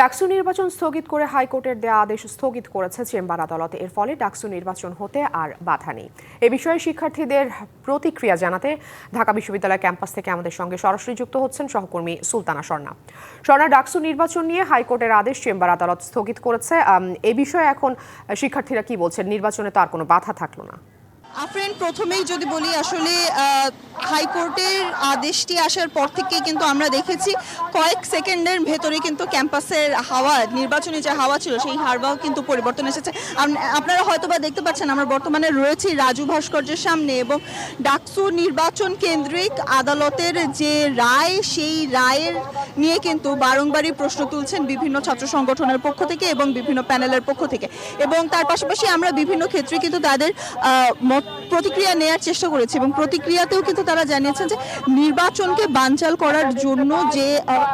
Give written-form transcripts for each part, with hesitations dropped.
ডাকসু নির্বাচন স্থগিত করে হাইকোর্টের দেয়া আদেশ স্থগিত করেছে চেম্বার আদালত। এর ফলে ডাকসু নির্বাচন হতে আর বাধা নেই। এ বিষয়ে শিক্ষার্থীদের প্রতিক্রিয়া জানাতে ঢাকা বিশ্ববিদ্যালয় ক্যাম্পাস থেকে আমাদের সঙ্গে সরাসরি যুক্ত হচ্ছেন সহকর্মী সুলতানা স্বর্ণা। স্বর্ণা, ডাকসু নির্বাচন নিয়ে হাইকোর্টের আদেশ চেম্বার আদালত স্থগিত করেছে। এ বিষয়ে এখন শিক্ষার্থীরা কি বলছেন? নির্বাচনে তো আর কোনো বাধা থাকলো না। আফরিন, প্রথমেই যদি বলি, আসলে হাইকোর্টের আদেশটি আসার পর থেকেই কিন্তু আমরা দেখেছি কয়েক সেকেন্ডের ভেতরে কিন্তু ক্যাম্পাসের হাওয়া, নির্বাচনী যে হাওয়া ছিল সেই হাওয়াও কিন্তু পরিবর্তন এসেছে। আপনারা হয়তো বা দেখতে পাচ্ছেন, আমরা বর্তমানে রয়েছি রাজু ভাস্কর্যের সামনে এবং ডাকসু নির্বাচন কেন্দ্রিক আদালতের যে রায়, সেই রায়ের নিয়ে কিন্তু বারংবারই প্রশ্ন তুলছেন বিভিন্ন ছাত্র সংগঠনের পক্ষ থেকে এবং বিভিন্ন প্যানেলের পক্ষ থেকে। এবং তার পাশাপাশি আমরা বিভিন্ন ক্ষেত্রে কিন্তু তাদের প্রতিক্রিয়া নেওয়ার চেষ্টা করেছি এবং প্রতিক্রিয়াতেও কিন্তু তারা জানিয়েছেন যে নির্বাচনকে বানচাল করার জন্য যে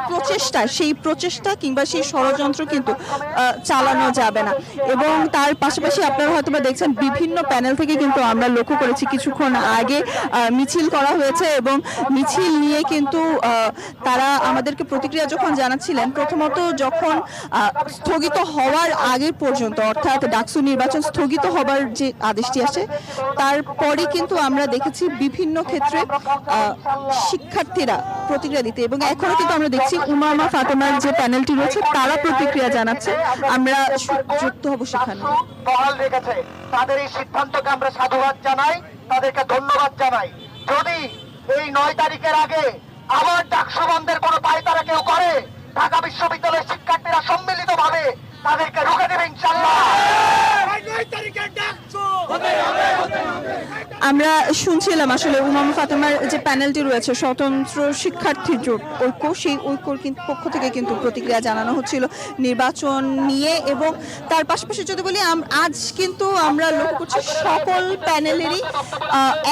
প্রচেষ্টা, সেই প্রচেষ্টা কিংবা সেই ষড়যন্ত্র কিন্তু চালানো যাবে না। এবং তার পাশাপাশি আপনারা হয়তো বা দেখছেন বিভিন্ন প্যানেল থেকে কিন্তু আমরা লক্ষ্য করেছি কিছুক্ষণ আগে মিছিল করা হয়েছে এবং মিছিল নিয়ে কিন্তু তারা আমাদেরকে প্রতিক্রিয়া যখন জানাচ্ছিলেন, প্রথমত যখন স্থগিত হওয়ার আগে পর্যন্ত, অর্থাৎ ডাকসু নির্বাচন স্থগিত হবার যে আদেশটি আসে তারপরে কিন্তু আমরা দেখেছি বিভিন্ন ক্ষেত্রে শিক্ষার্থীরা প্রতিক্রিয়া দিতে, এবং এখনো কিন্তু আমরা দেখছি উমামা ফাতেমার যে প্যানেলটি রয়েছে তারা প্রতিক্রিয়া জানাচ্ছে। আমরা যুক্ত হব সেখানে। বহাল রেখেছে তাদের এই সিদ্ধান্তকে আমরা সাধুবাদ জানাই, তাদেরকে ধন্যবাদ জানাই। যদি এই 9 তারিখের আগে আবার ডাকসু বন্ধের কোনো পায়তারা কেউ করে, ঢাকা বিশ্ববিদ্যালয়ের শিক্ষার্থীরা সম্মিলিতভাবে তাদেরকে রুখে দেবে ইনশাআল্লাহ। আমরা শুনছিলাম আসলে উমামা ফাতেমার যে প্যানেলটি রয়েছে স্বতন্ত্র শিক্ষার্থী জোট ঐক্য, সেই ঐক্যর পক্ষ থেকে কিন্তু প্রতিক্রিয়া জানানো হচ্ছিল নির্বাচন নিয়ে। এবং তার পাশাপাশি যদি বলি, আজ কিন্তু আমরা লক্ষ্য করছি সকল প্যানেলেরই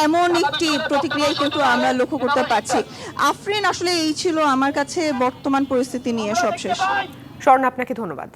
এমন একটি প্রতিক্রিয়াই কিন্তু আমরা লক্ষ্য করতে পারছি। আফরিন, আসলে এই ছিল আমার কাছে বর্তমান পরিস্থিতি নিয়ে সবশেষ। স্বর্ণা, আপনাকে ধন্যবাদ।